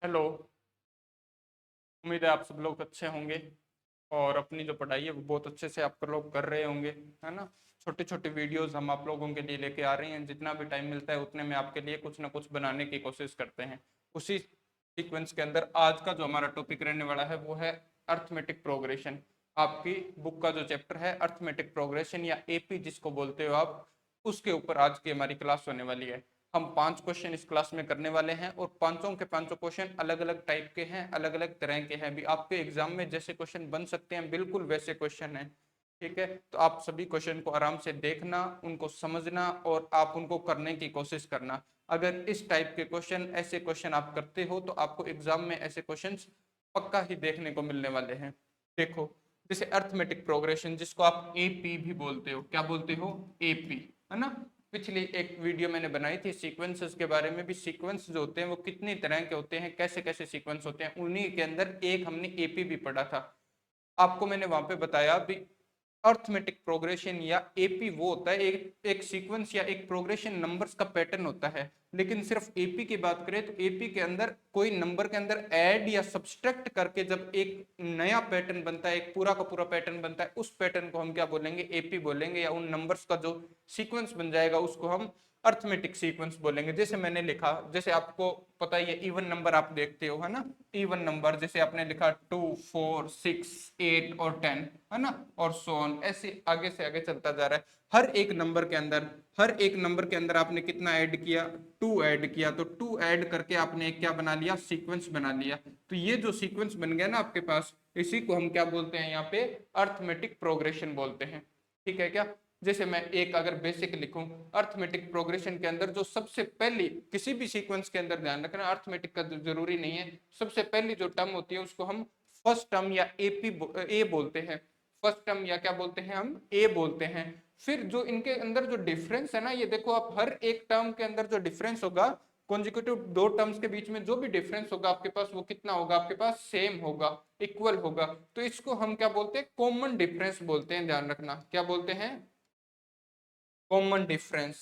Hello. उम्मीद है आप सब लोग अच्छे होंगे और अपनी जो पढ़ाई है वो बहुत अच्छे से आप लोग कर रहे होंगे, है ना। छोटे छोटे वीडियोस हम आप लोगों के लिए लेके आ रहे हैं, जितना भी टाइम मिलता है उतने में आपके लिए कुछ ना कुछ बनाने की कोशिश करते हैं। उसी सीक्वेंस के अंदर आज का जो हमारा टॉपिक रहने वाला है वो है अर्थमेटिक प्रोग्रेशन। आपकी बुक का जो चैप्टर है अर्थमेटिक प्रोग्रेशन या एपी जिसको बोलते हो आप, उसके ऊपर आज की हमारी क्लास होने वाली है। हम 5 क्वेश्चन इस क्लास में करने वाले हैं और पांचों के पांचों क्वेश्चन अलग अलग टाइप के हैं, अलग अलग तरह के हैं। भी आपके एग्जाम में जैसे क्वेश्चन बन सकते हैं बिल्कुल वैसे क्वेश्चन हैं। ठीक है, तो आप सभी क्वेश्चन को आराम से देखना, उनको समझना और आप उनको करने की कोशिश करना। अगर इस टाइप के क्वेश्चन, ऐसे क्वेश्चन आप करते हो तो आपको एग्जाम में ऐसे क्वेश्चन पक्का ही देखने को मिलने वाले हैं। देखो, जैसे अर्थमेटिक प्रोग्रेशन जिसको आप एपी भी बोलते हो, क्या बोलते हो? एपी, है ना। पिछली एक वीडियो मैंने बनाई थी सीक्वेंसेस के बारे में भी। सीक्वेंस जो होते हैं वो कितनी तरह के होते हैं, कैसे कैसे सीक्वेंस होते हैं, उन्हीं के अंदर एक हमने एपी भी पढ़ा था। आपको मैंने वहां पे बताया भी अर्थमेटिक प्रोग्रेशन या एपी वो होता है एक सीक्वेंस या एक प्रोग्रेशन नंबर्स का पैटर्न होता है। लेकिन सिर्फ एपी की बात करें तो एपी के अंदर कोई नंबर के अंदर ऐड या सब्सट्रैक्ट करके जब एक नया पैटर्न बनता है, एक पूरा का पूरा पैटर्न बनता है, उस पैटर्न को हम क्या बोलेंगे? एपी बोलेंगे। या उन नंबर्स का जो सीक्वेंस बन जाएगा उसको हम अर्थमेटिक सीक्वेंस बोलेंगे। जैसे मैंने लिखा, जैसे आपको पता ही है इवन नंबर आप देखते हो, है ना। इवन नंबर जैसे आपने लिखा 2, 4, 6, 8 और 10, है ना, और सो ऑन, ऐसे आगे से आगे चलता जा रहा है। हर एक नंबर के अंदर आपने कितना ऐड किया? 2 ऐड किया। तो 2 ऐड करके आपने एक क्या बना लिया? सीक्वेंस बना लिया। तो ये जो सीक्वेंस बन गया ना आपके पास, इसी को हम क्या बोलते हैं? यहाँ पे अर्थमेटिक प्रोग्रेशन बोलते हैं। ठीक है क्या? जैसे मैं एक अगर बेसिक लिखूं, अर्थमेटिक प्रोग्रेशन के अंदर जो सबसे पहली, किसी भी सीक्वेंस के अंदर ध्यान रखना, अर्थमेटिक का जरूरी नहीं है, सबसे पहली जो टर्म होती है उसको हम फर्स्ट टर्म या एपी ए बोलते हैं। फर्स्ट टर्म या क्या बोलते हैं? हम ए बोलते हैं। फिर जो इनके अंदर जो डिफरेंस है ना, ये देखो आप, हर एक टर्म के अंदर जो डिफरेंस होगा, कॉन्जिक्यूटिव दो टर्म्स के बीच में जो भी डिफरेंस होगा आपके पास, वो कितना होगा? आपके पास सेम होगा, इक्वल होगा। तो इसको हम क्या बोलते हैं? कॉमन डिफरेंस बोलते हैं। ध्यान रखना, क्या बोलते हैं? Common difference.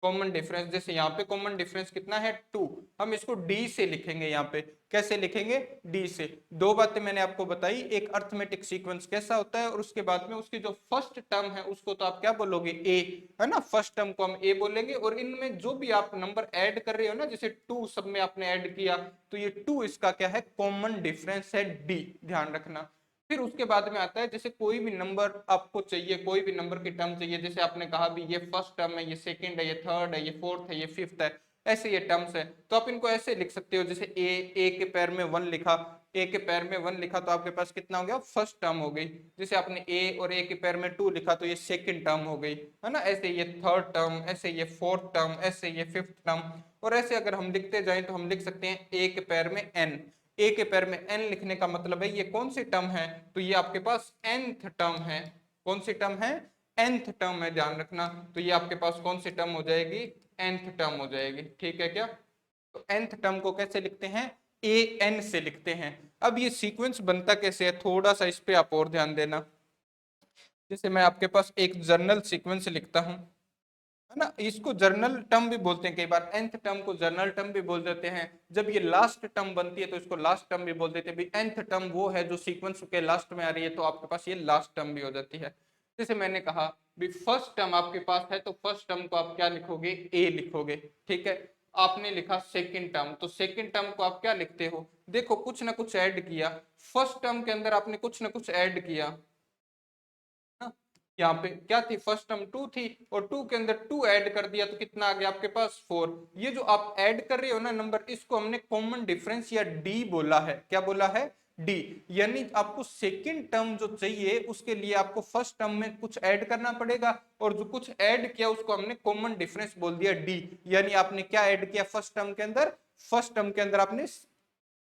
कॉमन डिफरेंस, जैसे यहाँ पे कॉमन डिफरेंस कितना है? 2। हम इसको डी से लिखेंगे। यहाँ पे कैसे लिखेंगे? डी से। दो बातें मैंने आपको बताई, एक अर्थमेटिक सीक्वेंस कैसा होता है और उसके बाद में उसकी जो फर्स्ट टर्म है उसको तो आप क्या बोलोगे? ए, है ना। फर्स्ट टर्म को हम ए बोलेंगे और इनमें जो भी आप नंबर ऐड कर रहे हो ना, जैसे 2 सब में आपने ऐड किया, तो ये 2 इसका क्या है? कॉमन डिफरेंस है, डी। ध्यान रखना। फिर उसके बाद में आता है, जैसे कोई भी नंबर आपको चाहिए, कोई भी नंबर की टर्म चाहिए, जैसे आपने कहा भी ये फर्स्ट टर्म है, ये सेकंड है, ये थर्ड है, ये फोर्थ है, ये फिफ्थ है, ऐसे ये टर्म्स है। तो आप इनको ऐसे लिख सकते हो, जैसे ए के पैर में 1 लिखा, ए के पैर में 1 लिखा तो आपके पास कितना हो गया? फर्स्ट टर्म हो गई। जैसे आपने ए और ए के पैर में 2 लिखा तो ये सेकंड टर्म हो गई, है ना। ऐसे ये थर्ड टर्म, ऐसे ये फोर्थ टर्म, ऐसे ये फिफ्थ टर्म। और ऐसे अगर हम लिखते जाएं तो हम लिख सकते हैं ए के पैर में एन। ए के पैर में एन लिखने का मतलब है ये कौन सी टर्म है? तो ये आपके पास nth टर्म है। कौन सी टर्म है? nth टर्म है। ध्यान रखना। तो ये आपके पास कौन सी टर्म हो जाएगी? nth टर्म हो जाएगी। ठीक है क्या? तो nth टर्म को कैसे लिखते हैं? ए एन से लिखते हैं। अब ये सीक्वेंस बनता कैसे है, थोड़ा सा इस पे आप और ध्यान देना। जैसे मैं आपके पास एक जर्नल सीक्वेंस लिखता हूं, है ना, इसको जर्नल टर्म भी बोलते हैं। कई बार nth टर्म को जर्नल टर्म भी बोल देते हैं। जब ये लास्ट टर्म बनती है तो इसको लास्ट टर्म भी बोल देते हैं। भी nth टर्म वो है जो सीक्वेंस के लास्ट में आ रही है, तो आपके पास ये लास्ट टर्म भी हो जाती है। जैसे मैंने कहा भी फर्स्ट टर्म आपके पास है तो फर्स्ट टर्म को आप क्या लिखोगे? ए लिखोगे। ठीक है। आपने लिखा सेकंड टर्म, तो सेकंड टर्म को आप क्या लिखते हो? देखो, कुछ ना कुछ ऐड किया। फर्स्ट टर्म के अंदर आपने कुछ ना कुछ ऐड किया ना। यहाँ पे क्या थी? फर्स्ट टर्म 2 थी और 2 के अंदर 2 ऐड कर दिया तो कितना आ गया आपके पास? 4। ये जो आप ऐड कर रहे हो ना नंबर, इसको हमने कॉमन डिफरेंस या डी बोला है। क्या बोला है? डी। यानी आपको सेकंड टर्म जो चाहिए उसके लिए आपको फर्स्ट टर्म में कुछ ऐड करना पड़ेगा, और जो कुछ ऐड किया उसको हमने कॉमन डिफरेंस बोल दिया, डी। यानी आपने क्या ऐड किया फर्स्ट टर्म के अंदर? फर्स्ट टर्म के अंदर आपने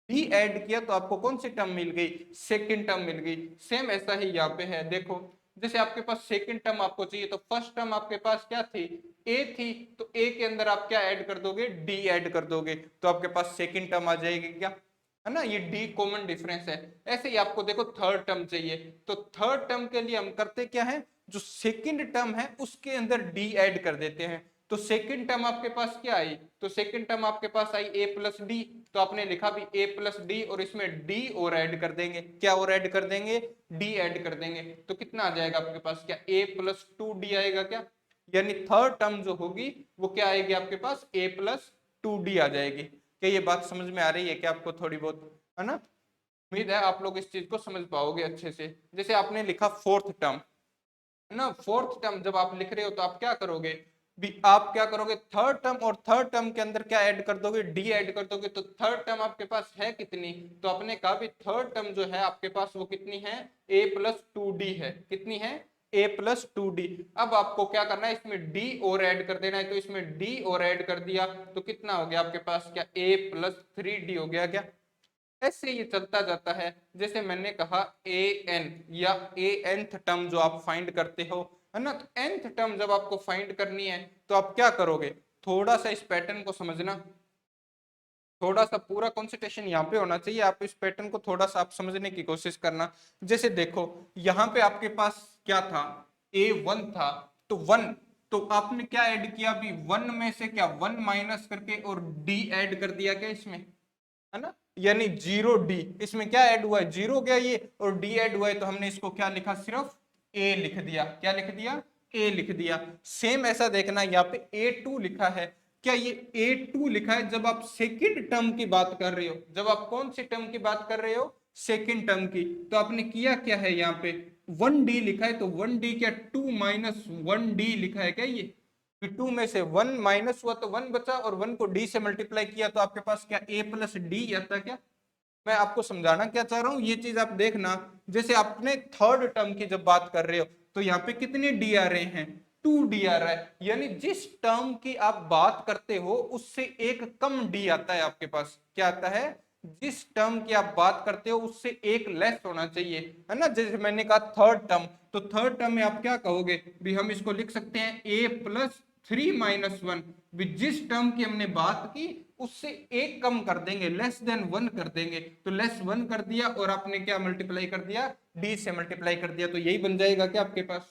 डी ऐड किया तो आपको कौन सी टर्म मिल गई? सेकंड टर्म मिल गई। सेम ऐसा ही यहाँ पे है। देखो, जैसे आपके पास सेकंड टर्म आपको चाहिए तो फर्स्ट टर्म आपके पास क्या थी? ए थी। तो ए के अंदर आप क्या ऐड कर दोगे? डी ऐड कर दोगे, तो आपके पास सेकंड टर्म आ जाएगी। क्या, है ना, ये डी कॉमन डिफरेंस है। ऐसे ही आपको देखो थर्ड टर्म चाहिए, तो थर्ड टर्म के लिए हम करते क्या है? जो सेकंड टर्म है उसके अंदर डी ऐड कर देते हैं। तो सेकंड टर्म आपके पास क्या आई, तो सेकंड टर्म आपके पास आई a प्लस डी, तो आपने लिखा भी a प्लस डी और इसमें d और ऐड कर देंगे, क्या और ऐड कर देंगे, d ऐड कर देंगे, तो कितना आ जाएगा आपके पास, क्या a प्लस टू डी आएगा क्या, यानी थर्ड टर्म जो होगी वो क्या आएगी आपके पास, a प्लस टू डी आ जाएगी। क्या ये बात समझ में आ रही है क्या आपको थोड़ी बहुत, है ना। उम्मीद है आप लोग इस चीज को समझ पाओगे अच्छे से। जैसे आपने लिखा फोर्थ टर्म, है ना, फोर्थ टर्म जब आप लिख रहे हो तो आप क्या करोगे, भी आप क्या करोगे, थर्ड टर्म और थर्ड टर्म के अंदर क्या ऐड कर दोगे, डी ऐड कर दोगे, तो थर्ड टर्म आपके पास है कितनी, तो आपने कहा भी थर्ड टर्म जो है आपके पास वो कितनी है, a प्लस टू डी है, कितनी है, a प्लस टू डी। अब आपको क्या करना है, इसमें d और ऐड कर देना है, तो इसमें d और ऐड कर दिया तो कितना हो गया आपके पास, क्या a प्लस थ्री डी हो गया क्या। ऐसे ये चलता जाता है। जैसे मैंने कहा ए एन या ए nth टर्म जो आप फाइंड करते हो, है ना, तो nth टर्म जब आपको फाइंड करनी है तो आप क्या करोगे, थोड़ा सा इस पैटर्न को समझना, थोड़ा सा पूरा कंसंट्रेशन यहाँ पे होना चाहिए, आप इस पैटर्न को थोड़ा सा आप समझने की कोशिश करना। जैसे देखो यहाँ पे आपके पास क्या था, ए वन था, तो वन, तो आपने क्या ऐड किया अभी, वन में से क्या वन माइनस करके और डी ऐड कर दिया क्या इसमें, है ना, यानी जीरो डी, इसमें क्या ऐड हुआ है, जीरो गया ये और डी ऐड हुआ है, तो हमने इसको क्या लिखा, सिर्फ ए लिख दिया, क्या लिख दिया, ए लिख दिया। सेम ऐसा देखना यहाँ पे ए टू लिखा है, क्या ये ए टू लिखा है जब आप सेकंड टर्म की बात कर रहे हो, जब आप कौन सी टर्म की बात कर रहे हो, सेकंड टर्म की, तो आपने किया क्या है यहाँ पे, वन डी लिखा है, तो वन डी क्या टू माइनस वन डी लिखा है क्या ये, टू में से वन माइनस हुआ तो वन बचा और वन को डी से मल्टीप्लाई किया तो आपके पास क्या ए प्लस डी आता क्या। मैं आपको समझाना क्या चाह रहा हूं, ये चीज आप देखना। जैसे आपने थर्ड टर्म की जब बात कर रहे हो तो यहाँ पे कितने डी आ रहे हैं, टू डी आ रहा है, यानी जिस टर्म की आप बात करते हो उससे एक कम डी आता है आपके पास, क्या आता है, जिस टर्म की आप बात करते हो उससे एक लेस होना चाहिए, है ना। जैसे मैंने कहा थर्ड टर्म, तो थर्ड टर्म में आप क्या कहोगे भी, हम इसको लिख सकते हैं ए प्लस थ्री माइनस वन, जिस टर्म की हमने बात की उससे एक कम कर देंगे, लेस देन वन कर देंगे, तो लेस वन कर दिया और आपने क्या मल्टीप्लाई कर दिया, डी से मल्टीप्लाई कर दिया, तो यही बन जाएगा क्या आपके पास,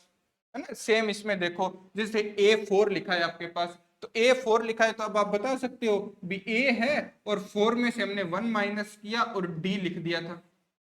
है ना। सेम इसमें देखो, जैसे ए फोर लिखा है आपके पास, तो ए फोर लिखा है तो अब आप बता सकते हो भी ए है और फोर में से हमने वन माइनस किया और डी लिख दिया था,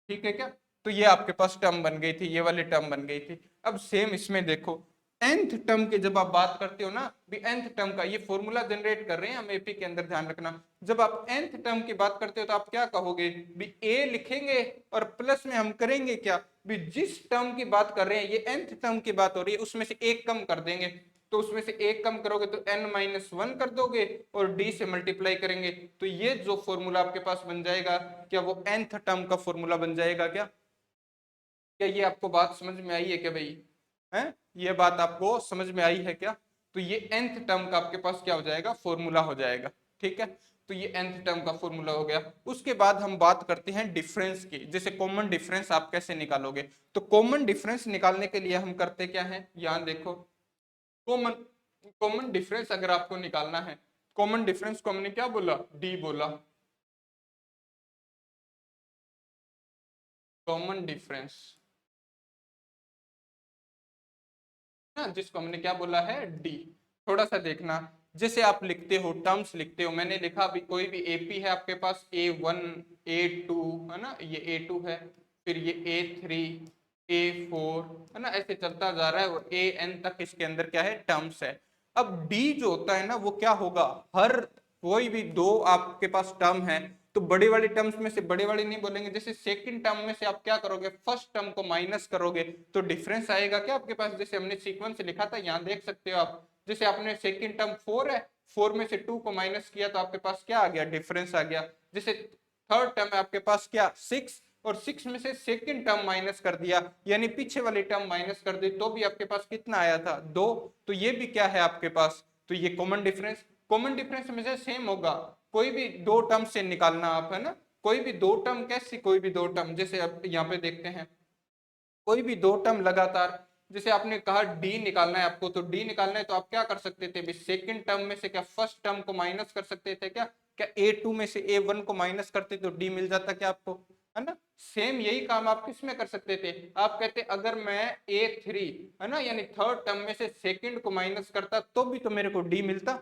ठीक है क्या, तो ये आपके पास टर्म बन गई थी, ये वाली टर्म बन गई थी। अब सेम इसमें देखो nth टर्म की जब आप बात करते हो ना, भी nth टर्म का ये फॉर्मूला जनरेट कर रहे हैं हम एपी के अंदर, ध्यान रखना, जब आप nth टर्म की बात करते हो तो आप क्या कहोगे भी a लिखेंगे और प्लस में हम करेंगे क्या, भी जिस टर्म की बात कर रहे हैं, ये nth टर्म की बात हो रही है, उसमें से एक कम कर देंगे, तो उसमें से एक कम करोगे तो n माइनस वन कर दोगे और d से मल्टीप्लाई करेंगे, तो ये जो फॉर्मूला आपके पास बन जाएगा, क्या वो nth टर्म का फॉर्मूला बन जाएगा क्या। क्या ये आपको बात समझ में आई है क्या भाई, है, ये बात आपको समझ में आई है क्या। तो ये nth टर्म का आपके पास क्या हो जाएगा, फॉर्मूला हो जाएगा, ठीक है। तो ये nth टर्म का फॉर्मूला हो गया। उसके बाद हम बात करते हैं डिफरेंस की, जैसे कॉमन डिफरेंस आप कैसे निकालोगे, तो कॉमन डिफरेंस निकालने के लिए हम करते क्या है, यहाँ देखो, कॉमन कॉमन डिफरेंस अगर आपको निकालना है, कॉमन डिफरेंस को हमने क्या बोला, डी बोला, कॉमन डिफरेंस ना, जिसको हमने क्या बोला है, डी। थोड़ा सा देखना, जैसे आप लिखते हो टर्म्स लिखते हो, मैंने लिखा अभी कोई भी एपी है आपके पास, ए वन ए टू, है ना, ये ए टू है, फिर ये ए थ्री ए फोर, है ना, ऐसे चलता जा रहा है और ए एन तक इसके अंदर क्या है, टर्म्स है। अब डी जो होता है ना वो क्या होगा, हर कोई भी दो आपके पास टर्म है तो बड़ी वाली टर्म्स में से बड़े वाली नहीं बोलेंगे, जैसे सेकंड टर्म में से आप क्या करोगे, फर्स्ट टर्म को माइनस करोगे तो डिफरेंस आएगा क्या आपके पास, जैसे हमने सीक्वेंस लिखा था यहाँ देख सकते हो आप, जैसे आपने सेकंड टर्म फोर है, फोर में से टू को माइनस किया तो आपके पास क्या आ गया, डिफरेंस आ गया। जैसे थर्ड टर्म है आपके पास क्या, सिक्स, और सिक्स में से सेकंड टर्म माइनस कर दिया, यानी पीछे वाली टर्म माइनस कर दी, तो भी आपके पास कितना आया था, दो, तो ये भी क्या है आपके पास, तो ये कॉमन डिफरेंस। कॉमन डिफरेंस में से सेम होगा, कोई भी दो टर्म से निकालना आप, है ना, कोई भी दो टर्म, कैसी कोई भी दो टर्म, जैसे अब यहाँ पे देखते हैं कोई भी दो टर्म लगातार, जैसे आपने कहा डी निकालना है आपको, तो डी निकालना है तो आप क्या कर सकते थे, सेकंड टर्म में से क्या फर्स्ट टर्म को माइनस कर सकते थे क्या, क्या ए टू में से ए वन को माइनस करते तो डी मिल जाता क्या आपको, है ना। सेम यही काम आप किस में कर सकते थे, आप कहते अगर मैं A3 है ना यानी थर्ड टर्म में से सेकंड को माइनस करता तो भी तो मेरे को D मिलता।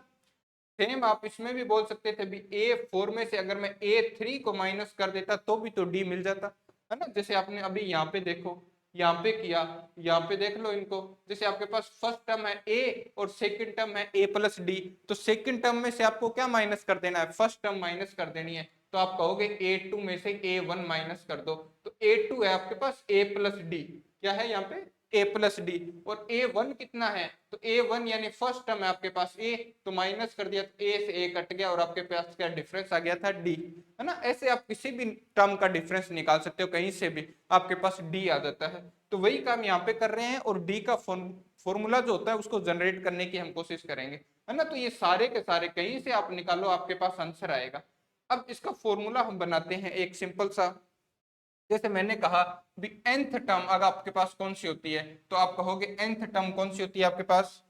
सेम आप इसमें भी बोल सकते थे भी A4 में से अगर मैं A3 को माइनस कर देता तो भी तो D मिल जाता, है ना। जैसे आपने अभी यहाँ पे देखो, यहाँ पे किया, यहाँ पे देख लो इनको, जैसे आपके पास फर्स्ट टर्म है A और सेकंड टर्म है A प्लस डी, तो सेकंड टर्म में से आपको क्या माइनस कर देना है, फर्स्ट टर्म माइनस कर देनी है। तो आप कहोगे A2 में से A1 माइनस कर दो, तो A2 है आपके पास A प्लस डी, क्या है यहाँ पे A प्लस डी, और A1 कितना है, तो A1 यानी फर्स्ट टर्म है आपके पास A, तो माइनस कर दिया तो A से A कट गया और आपके पास क्या डिफरेंस आ गया था D, है ना। ऐसे आप किसी भी टर्म का डिफरेंस निकाल सकते हो, कहीं से भी आपके पास D आ जाता है। तो वही काम यहाँ पे कर रहे हैं और D का फॉर्मूला जो होता है उसको जनरेट करने की हम कोशिश करेंगे, है ना। तो ये सारे के सारे कहीं से आप निकालो आपके पास आंसर आएगा। अब इसका फॉर्मूला हम बनाते हैं एक सिंपल सा, जैसे मैंने कहा भी nth टर्म अगर आपके पास कौन सी होती है, तो आप कहोगे nth टर्म कौन सी होती है आपके पास,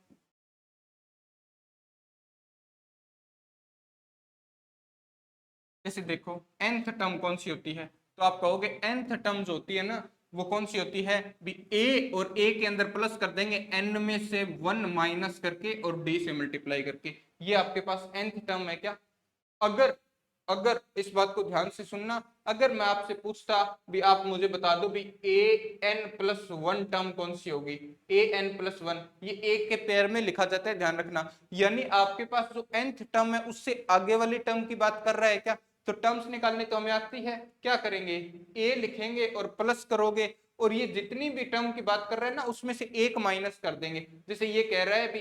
जैसे देखो nth टर्म कौन सी होती है, तो आप कहोगे nth टर्म जो होती है ना वो कौन सी होती है भी a और a के अंदर प्लस कर देंगे n में से 1 माइनस करके और d से मल्टीप्लाई करके, ये आपके पास nth टर्म है क्या। अगर अगर इस बात को ध्यान से सुनना, अगर मैं आपसे पूछता भी आप मुझे बता दो भी an+1 टर्म कौन सी होगी, an+1 ये एक के पेयर में लिखा जाता है ध्यान रखना, यानी आपके पास जो nth टर्म है उससे आगे वाली टर्म की बात कर रहा है क्या। तो टर्म्स निकालने तो हमें आती है, क्या करेंगे a लिखेंगे और प्लस करोगे, और ये जितनी भी टर्म की बात कर रहे हैं ना उसमें से एक माइनस कर देंगे। जैसे ये कह रहा है भी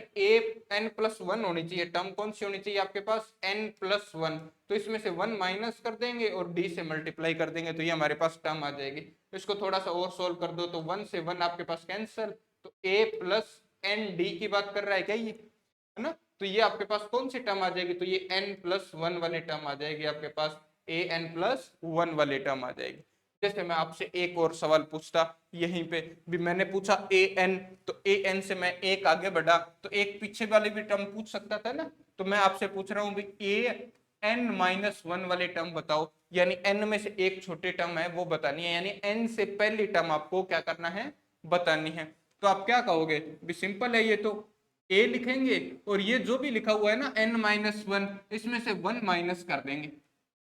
an+1 होनी चाहिए, टर्म कौन सी होनी चाहिए आपके पास n+1, तो इसमें से 1 माइनस कर देंगे और d से मल्टीप्लाई कर देंगे, तो ये हमारे पास टर्म आ जाएगी। तो इसको थोड़ा सा और सोल्व कर दो, तो 1 से 1 आपके पास कैंसिल, तो a प्लस एन डी की बात कर रहा है क्या ये, है ना। तो ये आपके पास कौन सी टर्म आ जाएगी, तो ये n+1 वाली टर्म आ जाएगी आपके पास, an+1 वाली टर्म आ जाएगी। जैसे मैं आपसे एक और सवाल पूछता, यहीं पे भी मैंने पूछा an, तो an से मैं एक आगे बढ़ा तो एक पीछे वाली भी टर्म पूछ सकता था ना, तो मैं आपसे पूछ रहा हूँ भी an-1 वाली टर्म बताओ, यानी n में से एक छोटी टर्म है वो बतानी है, यानी n से पहली टर्म आपको क्या करना है, बतानी है। तो आप क्या कहोगे भी सिंपल है ये तो, a लिखेंगे और ये जो भी लिखा हुआ है ना n-1 इसमें से 1 माइनस कर देंगे,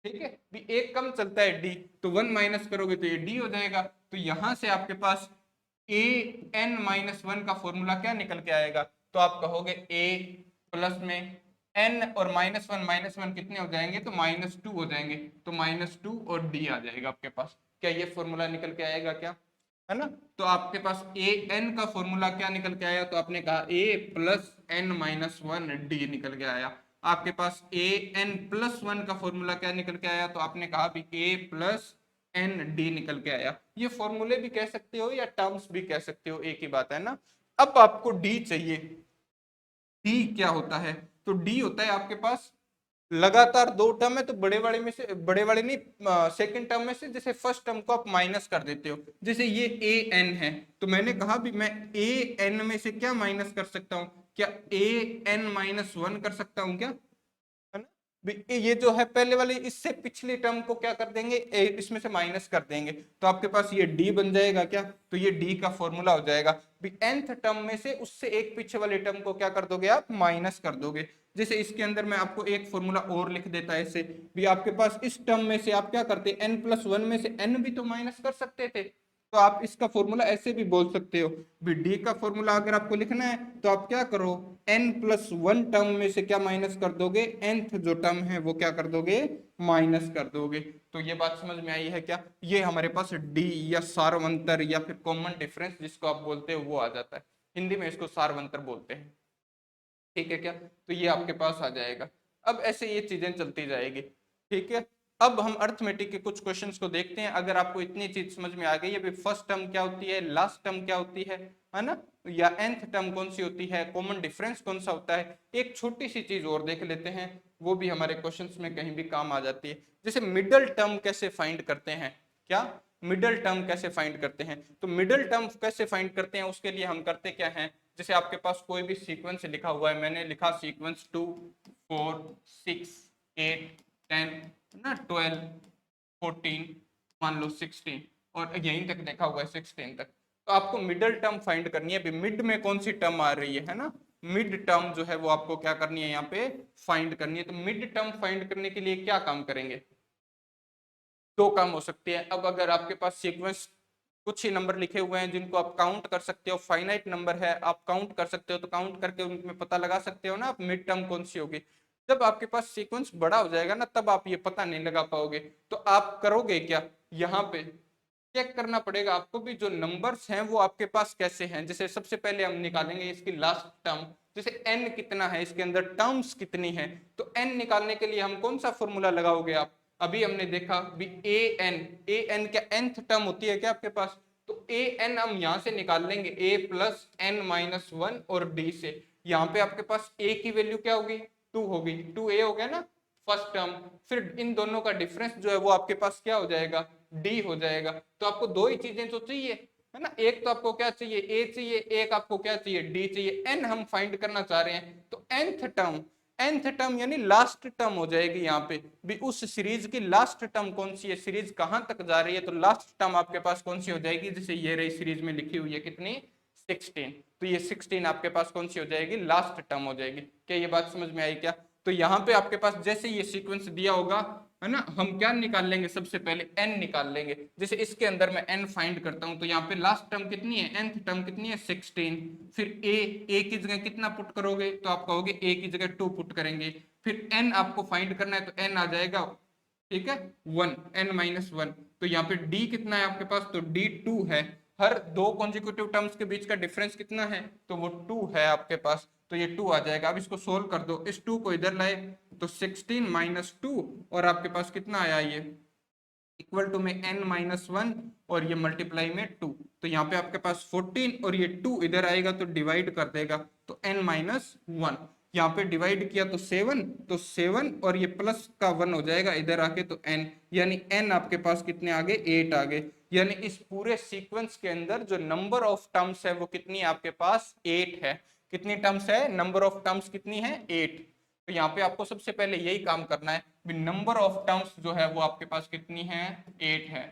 ठीक है भी एक कम चलता है डी, तो 1 माइनस करोगे तो ये डी हो जाएगा। तो यहां से आपके पास an-1 का फॉर्मूला क्या निकल के आएगा, तो आप कहोगे a प्लस में n और -1 कितने हो जाएंगे, तो -2 हो जाएंगे, तो -2 और d आ जाएगा आपके पास। क्या ये फॉर्मूला निकल के आएगा क्या, है ना। तो आपके पास an का फॉर्मूला क्या निकल के आया, तो आपने कहा a प्लस n-1 d निकल के आया। आपके पास an+1 का फॉर्मूला क्या निकल के आया, तो आपने कहा भी a प्लस एन डी निकल के आया। ये फॉर्मूले भी कह सकते हो या टर्म्स भी कह सकते हो, एक ही बात है ना। अब आपको डी चाहिए, डी क्या होता है, तो डी होता है आपके पास लगातार दो टर्म है तो बड़े वाले में से, बड़े वाले नहीं सेकंड टर्म में से जैसे फर्स्ट टर्म को आप माइनस कर देते हो, जैसे ये ए एन है तो मैंने कहा भी मैं ए एन में से क्या माइनस कर सकता हूँ, क्या an-1 कर सकता हूँ क्या, है ना। ये जो है पहले वाले इससे पिछले टर्म को क्या कर देंगे इसमें से माइनस कर देंगे, तो आपके पास ये d बन जाएगा क्या, तो ये d का फॉर्मूला हो जाएगा भी nth टर्म में से उससे एक पीछे वाले टर्म को क्या कर दोगे आप माइनस कर दोगे। जैसे इसके अंदर मैं आपको एक फॉर्मूला और लिख देता है ऐसे भी, आपके पास इस टर्म में से आप क्या करते n+1 में से n भी तो माइनस कर सकते थे, तो आप इसका फॉर्मूला ऐसे भी बोल सकते हो भी डी का फॉर्मूला अगर आपको लिखना है तो आप क्या करो n+1 टर्म में से क्या माइनस कर दोगे, nth जो टर्म है वो क्या कर दोगे माइनस कर दोगे। तो ये बात समझ में आई है क्या, ये हमारे पास डी या सार्वंतर या फिर कॉमन डिफरेंस जिसको आप बोलते हो वो आ जाता है, हिंदी में इसको सार्वंतर बोलते हैं, ठीक है क्या। तो ये आपके पास आ जाएगा। अब ऐसे ये चीजें चलती जाएगी, ठीक है। अब हम अर्थमेटिक के कुछ क्वेश्चंस को देखते हैं। अगर आपको इतनी चीज समझ में आ गई है फर्स्ट टर्म क्या होती है, लास्ट टर्म क्या होती है ना, या nth टर्म कौन सी होती है, कॉमन डिफरेंस कौन सा होता है, एक छोटी सी चीज और देख लेते हैं, वो भी हमारे क्वेश्चंस में कहीं भी काम आ जाती है। जैसे मिडल टर्म कैसे फाइंड करते हैं, क्या मिडल टर्म कैसे फाइंड करते हैं, तो मिडल टर्म कैसे फाइंड करते हैं उसके लिए हम करते क्या है, जैसे आपके पास कोई भी सीक्वेंस लिखा हुआ है, मैंने लिखा सीक्वेंस 2 4 6 8 10 ना 12 14 मान लो 16 और यहीं तक देखा हुआ है 16 तक, तो आपको मिडल टर्म फाइंड करनी है। मिड में कौन सी टर्म आ रही है ना, मिड टर्म जो है वो आपको क्या करनी है यहाँ पे फाइंड करनी है। तो मिड टर्म फाइंड करने के लिए क्या काम करेंगे, दो काम हो सकते हैं। अब अगर आपके पास सीक्वेंस कुछ ही नंबर लिखे हुए हैं जिनको आप काउंट कर सकते हो, फाइनाइट नंबर है आप काउंट कर सकते हो, तो काउंट करके उनमें पता लगा सकते हो ना आप मिड टर्म कौन सी होगी। जब आपके पास सीक्वेंस बड़ा हो जाएगा ना तब आप ये पता नहीं लगा पाओगे। तो आप करोगे क्या, यहाँ पे चेक करना पड़ेगा आपको भी जो नंबर्स हैं वो आपके पास कैसे हैं। जैसे सबसे पहले हम निकालेंगे इसकी लास्ट टर्म, जैसे n कितना है, इसके अंदर टर्म्स कितनी है। तो n निकालने के लिए हम कौन सा फॉर्मूला लगाओगे आप, अभी हमने देखा भी an क्या nth टर्म होती है क्या आपके पास, तो an हम यहां से निकाल लेंगे a plus n minus one और d से। यहाँ पे आपके पास a की वैल्यू क्या होगी, 2 होगी, 2a हो गया ना फर्स्ट टर्म। फिर इन दोनों का डिफरेंस जो है वो आपके पास क्या हो जाएगा, d हो जाएगा। तो आपको दो ही चीजें तो चाहिए है ना, एक तो आपको क्या चाहिए a चाहिए, एक आपको क्या चाहिए d चाहिए। n हम फाइंड करना चाह रहे हैं तो nth टर्म यानी लास्ट टर्म हो जाएगी यहाँ पे भी। उस सीरीज की लास्ट टर्म कौन सी है, सीरीज कहां तक जा रही है, तो लास्ट टर्म आपके पास कौन सी हो जाएगी, जैसे ये रही सीरीज में लिखी हुई है कितनी 16, तो ये 16 आपके पास कौन सी हो जाएगी, लास्ट टर्म हो जाएगी। क्या ये बात समझ में आई क्या। तो यहाँ पे आपके पास जैसे ये सीक्वेंस दिया होगा है ना, हम क्या निकाल लेंगे, सबसे पहले n निकाल लेंगे। जैसे इसके अंदर मैं n फाइंड करता हूं तो यहाँ पे लास्ट टर्म कितनी है, nth टर्म कितनी है 16। फिर a की जगह कितना पुट करोगे, तो आप कहोगे a की जगह 2 पुट करेंगे। फिर n आपको फाइंड करना है तो n आ जाएगा ठीक है 1, n माइनस वन। तो यहाँ पे d कितना है आपके पास, तो d 2 है। हर दो कॉन्जिक्यूटिव टर्म्स के बीच का डिफरेंस कितना है, तो वो 2 है आपके पास, तो ये 2 आ जाएगा। अब इसको सोल्व कर दो, इस 2 को इधर लाए तो 16 माइनस 2 और आपके पास कितना आया ये इक्वल टू में n माइनस वन और ये मल्टीप्लाई में 2। तो यहाँ पे आपके पास 14 और ये 2 इधर आएगा तो डिवाइड कर देगा तो n माइनस वन। यहाँ पे डिवाइड किया तो 7, तो 7 और ये प्लस का 1 हो जाएगा इधर आके तो n, यानी n आपके पास कितने आ गए 8 आ गए। यानी इस पूरे सीक्वेंस के अंदर जो नंबर ऑफ टर्म्स है वो कितनी है आपके पास 8 है। कितनी टर्म्स है, नंबर ऑफ टर्म्स कितनी है 8। तो यहाँ पे आपको सबसे पहले यही काम करना है, नंबर ऑफ टर्म्स जो है वो आपके पास कितनी है 8 है।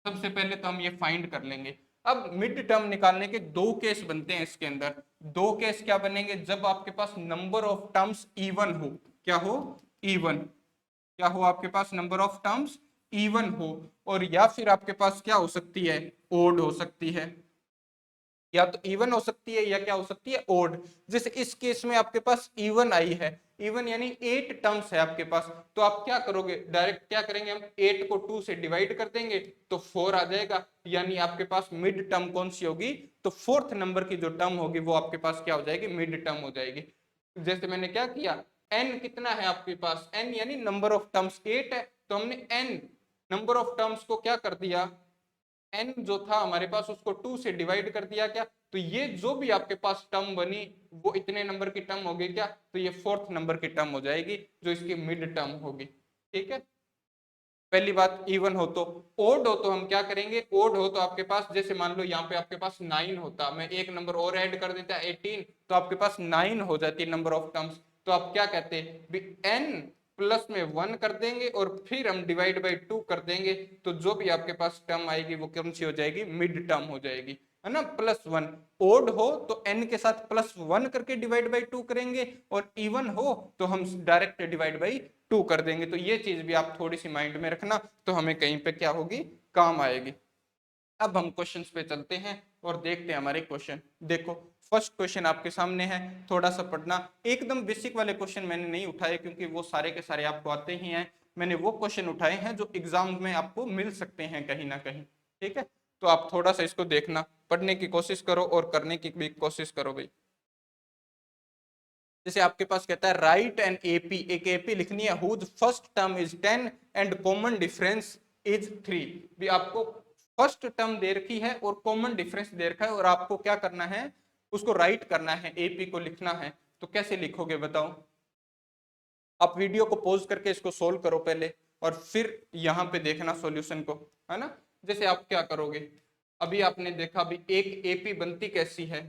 सबसे पहले तो हम ये फाइंड कर लेंगे। अब मिड टर्म निकालने के दो केस बनते हैं इसके अंदर। दो केस क्या बनेंगे, जब आपके पास नंबर ऑफ टर्म्स इवन हो, क्या हो इवन, क्या हो आपके पास नंबर ऑफ टर्म्स इवन हो, और या फिर आपके पास क्या हो सकती है ओड हो सकती है, या तो इवन हो सकती है या क्या हो सकती है ओड। जैसे इस केस में आपके पास इवन आई है, इवन यानी 8 टर्म्स है आपके पास, तो आप क्या करोगे डायरेक्ट क्या करेंगे हम 8 को 2 से डिवाइड कर देंगे तो 4 आ जाएगा। यानी आपके पास मिड टर्म कौन सी होगी, तो फोर्थ नंबर की जो टर्म होगी वो आपके पास क्या हो जाएगी मिड टर्म हो जाएगी। जैसे मैंने क्या किया, n कितना है आपके पास, n यानी नंबर ऑफ टर्म्स 8 है, तो हमने n नंबर ऑफ टर्म्स को क्या कर दिया, n जो था हमारे पास उसको 2 से डिवाइड कर दिया क्या, तो ये जो भी आपके पास टर्म बनी वो इतने नंबर की टर्म होगी क्या, तो ये फोर्थ नंबर की टर्म हो जाएगी जो इसकी मिड टर्म होगी। ठीक है, पहली बात इवन हो। तो ओड हो तो हम क्या करेंगे, ओड हो तो आपके पास जैसे मान लो यहाँ पे आपके पास 9 होता, मैं एक नंबर और ऐड कर देता 18, तो आपके पास 9 हो जाती नंबर ऑफ टर्म्स। तो आप क्या कहते हैं n प्लस में 1 कर देंगे और फिर हम डिवाइड बाई 2 कर देंगे, तो जो भी आपके पास टर्म आएगी वो कौन सी हो जाएगी मिड टर्म हो जाएगी है ना प्लस 1। ओड हो तो n के साथ प्लस 1 करके डिवाइड बाई 2 करेंगे, और इवन हो तो हम डायरेक्ट डिवाइड बाई 2 कर देंगे। तो ये चीज भी आप थोड़ी सी माइंड में रखना, तो हमें कहीं पे क्या होगी काम आएगी। अब हम क्वेश्चंस पे चलते हैं और देखते हैं हमारे क्वेश्चन। देखो फर्स्ट क्वेश्चन आपके सामने है, थोड़ा सा पढ़ना। एकदम बेसिक वाले क्वेश्चन मैंने नहीं उठाए क्योंकि वो सारे के सारे आपको आते ही हैं। मैंने वो क्वेश्चन उठाए हैं जो एग्जाम में आपको मिल सकते हैं कहीं ना कहीं। ठीक है, तो आप थोड़ा सा इसको देखना, पढ़ने की कोशिश करो और करने की भी कोशिश करो भाई। जैसे आपके पास कहता है राइट एन एपी, एक एपी लिखनी है whose first term is 10 and common difference is 3। भी आपको फर्स्ट टर्म दे रखी है और कॉमन डिफरेंस दे रखा है और आपको क्या करना है उसको राइट करना है, एपी को लिखना है। तो कैसे लिखोगे बताओ, आप वीडियो को पॉज करके इसको सोल्व करो पहले और फिर यहाँ पे देखना सॉल्यूशन को, है ना। जैसे आप क्या करोगे, अभी आपने देखा अभी एक एपी बनती कैसी है,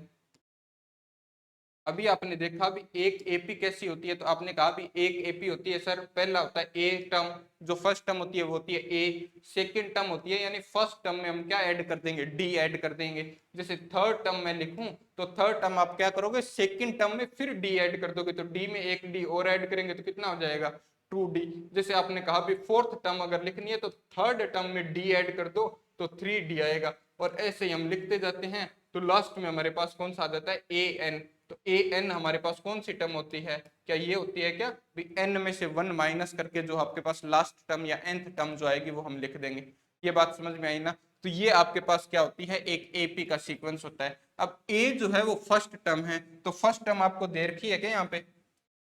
अभी आपने देखा भी एक एपी कैसी होती है, तो आपने कहा भी एक एपी होती है सर, पहला होता है ए टर्म, जो फर्स्ट टर्म होती है वो होती है ए, सेकंड टर्म होती है यानी फर्स्ट टर्म में हम क्या ऐड कर देंगे, डी ऐड कर देंगे। जैसे थर्ड टर्म में लिखूं तो थर्ड टर्म आप क्या करोगे, सेकंड टर्म में फिर डी ऐड कर दोगे, तो डी में एक डी और ऐड करेंगे तो कितना हो जाएगा, 2d। जैसे आपने कहा भी फोर्थ टर्म अगर लिखनी है तो थर्ड टर्म में डी ऐड कर दो तो 3d आएगा, और ऐसे ही हम लिखते जाते हैं। तो लास्ट में हमारे पास कौन सा आ जाता है, ए एन। तो ए एन हमारे पास कौन सी टर्म होती है, क्या ये होती है क्या भी एन में से 1 माइनस करके जो आपके पास लास्ट टर्म या nth टर्म जो आएगी वो हम लिख देंगे। ये बात समझ में आई ना। तो ये आपके पास क्या होती है, एक एपी का सीक्वेंस होता है। अब ए जो है वो फर्स्ट टर्म है, तो फर्स्ट टर्म आपको दे रखी है क्या, यहाँ पे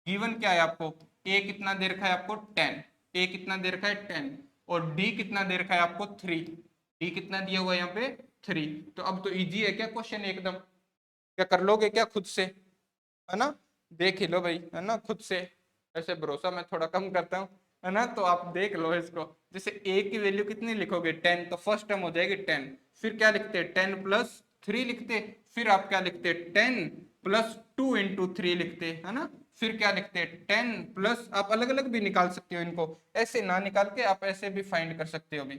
गिवन क्या है आपको, ए कितना दे रखा है आपको 10, ए कितना दे रखा है 10, और डी कितना दे रखा है आपको 3, डी कितना दिया हुआ है यहाँ पे 3। तो अब तो इजी है क्या क्वेश्चन एकदम, क्या कर लोगे क्या खुद से, है ना, देख ही लो भाई, है ना खुद से। ऐसे भरोसा मैं थोड़ा कम करता हूँ, है ना, तो आप देख लो इसको। जैसे ए की वैल्यू कितनी लिखोगे 10, तो फर्स्ट टर्म हो जाएगी 10, फिर क्या लिखते हैं 10 प्लस 3 लिखते, फिर आप क्या लिखते हैं 10 प्लस 2 इंटू 3 लिखते, है ना, फिर क्या लिखते हैं 10 प्लस, आप अलग अलग भी निकाल सकते हो इनको, ऐसे ना निकाल के आप ऐसे भी फाइंड कर सकते हो। अभी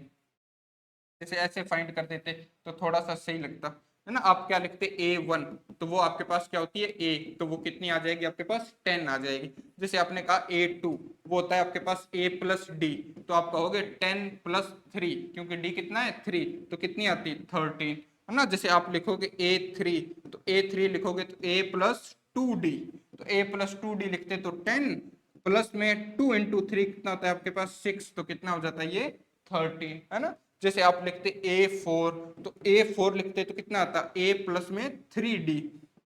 जैसे ऐसे फाइंड कर देते तो थोड़ा सा सही लगता, है ना। आप क्या लिखते A1, तो वो आपके पास क्या होती है A, तो वो कितनी आ जाएगी आपके पास 10 आ जाएगी। जैसे आपने कहा A2, वो होता है आपके पास A प्लस डी, तो आप कहोगे 10 प्लस 3, क्योंकि D कितना है 3, तो कितनी आती है 13, है ना। जैसे आप लिखोगे A3, तो A3 लिखोगे तो A प्लस 2D, तो A प्लस 2D लिखते तो 10 प्लस में 2 इंटू 3 कितना होता है आपके पास 6, तो कितना हो जाता है ये 13, है ना। जैसे आप लिखते A4, तो A4 लिखते तो कितना आता A प्लस में 3D,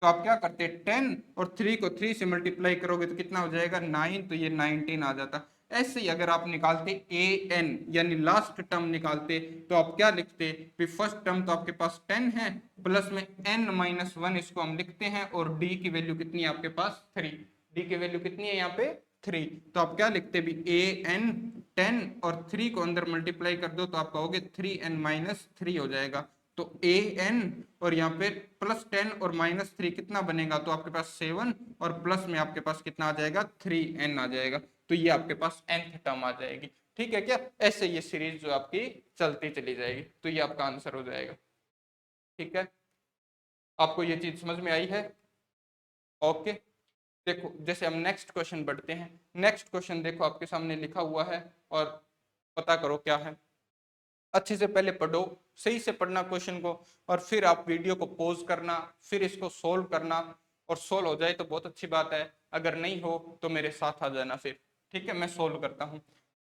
तो आप क्या करते 10 और 3 को 3 से मल्टीप्लाई करोगे तो कितना हो जाएगा 9, तो ये 19 आ जाता। ऐसे ही अगर आप निकालते AN यानी लास्ट टर्म निकालते, तो आप क्या लिखते, फर्स्ट टर्म तो आपके पास 10 है, प्लस में n माइनस 1 इसको हम लिखते हैं, और d की वैल्यू कितनी है आपके पास 3, d की वैल्यू कितनी है यहाँ पे 3, तो आप क्या लिखते भी AN 10 और 3 को अंदर मल्टीप्लाई कर दो तो आप कहोगे 3n माइनस 3 हो जाएगा। तो an और यहाँ पे प्लस 10 और माइनस 3 कितना बनेगा, तो आपके पास 7 और प्लस में आपके पास कितना आ जाएगा 3n आ जाएगा, तो ये आपके पास nth टर्म आ जाएगी। ठीक है क्या, ऐसे ये सीरीज जो आपकी चलती चली जाएगी, तो ये आपका आंसर हो जाएगा। ठीक है, आपको ये चीज समझ में आई है, ओके। देखो जैसे हम नेक्स्ट क्वेश्चन बढ़ते हैं, नेक्स्ट क्वेश्चन देखो आपके सामने लिखा हुआ है, और पता करो क्या है। अच्छे से पहले पढ़ो, सही से पढ़ना क्वेश्चन को, और फिर आप वीडियो को पॉज करना, फिर इसको सोल्व करना, और सोल्व हो जाए तो बहुत अच्छी बात है, अगर नहीं हो तो मेरे साथ आ जाना फिर। ठीक है, मैं सोल्व करता हूँ।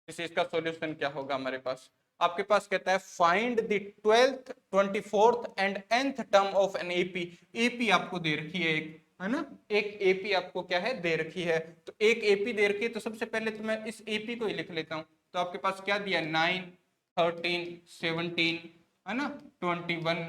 जैसे इसका सॉल्यूशन क्या होगा हमारे पास, आपके पास कहता है find the 12th 24th and nth term of an AP. AP आपको दे रखी है एक, है ना, एक एपी आपको क्या है दे रखी है, तो एक एपी दे रखी है, तो सबसे पहले तो मैं इस एपी को ही लिख लेता हूँ। तो आपके पास क्या दिया 9 13 17, है ना 21,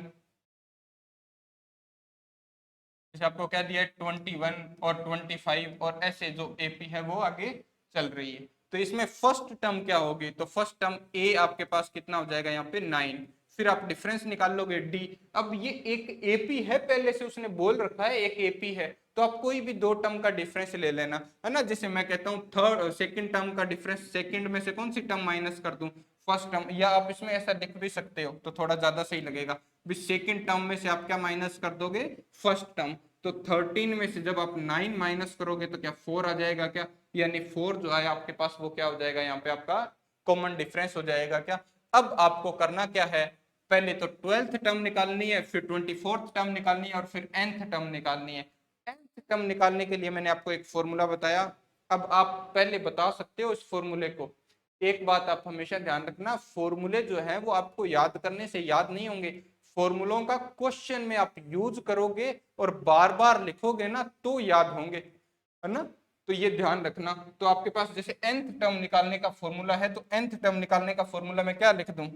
जैसे आपको क्या दिया है 21 और 25, और ऐसे जो एपी है वो आगे चल रही है। तो इसमें फर्स्ट टर्म क्या होगी, तो फर्स्ट टर्म ए आपके पास कितना हो जाएगा यहाँ पे 9, फिर आप डिफरेंस निकाल लोगे डी। अब ये एक एपी है, पहले से उसने बोल रखा है एक एपी है, तो आप कोई भी दो टर्म का डिफरेंस ले लेना, है ना। जैसे मैं कहता हूँ थर्ड सेकंड टर्म का डिफरेंस, सेकंड में से कौन सी टर्म माइनस कर दूं, फर्स्ट टर्म, या आप इसमें ऐसा लिख भी सकते हो तो थोड़ा ज्यादा सही लगेगा, सेकंड टर्म में से आप क्या माइनस कर दोगे फर्स्ट टर्म। तो 13 में से जब आप 9 माइनस करोगे तो क्या 4 आ जाएगा क्या, यानी 4 जो है आपके पास वो क्या हो जाएगा यहाँ पे आपका कॉमन डिफरेंस हो जाएगा क्या। अब आपको करना क्या है, पहले तो 12th टर्म निकालनी है, फिर 24th टर्म निकालनी है, और फिर nth टर्म निकालनी है। nth टर्म निकालने के लिए मैंने आपको एक फॉर्मूला बताया, अब आप पहले बता सकते हो इस फॉर्मूले को। एक बात आप हमेशा ध्यान रखना, फॉर्मूले जो है वो आपको याद करने से याद नहीं होंगे, फॉर्मूलों का क्वेश्चन में आप यूज करोगे और बार बार लिखोगे ना तो याद होंगे, है ना। तो ये ध्यान रखना। तो आपके पास जैसे nth टर्म निकालने का फॉर्मूला है, तो nth टर्म निकालने का फॉर्मूला मैं क्या लिख दूं,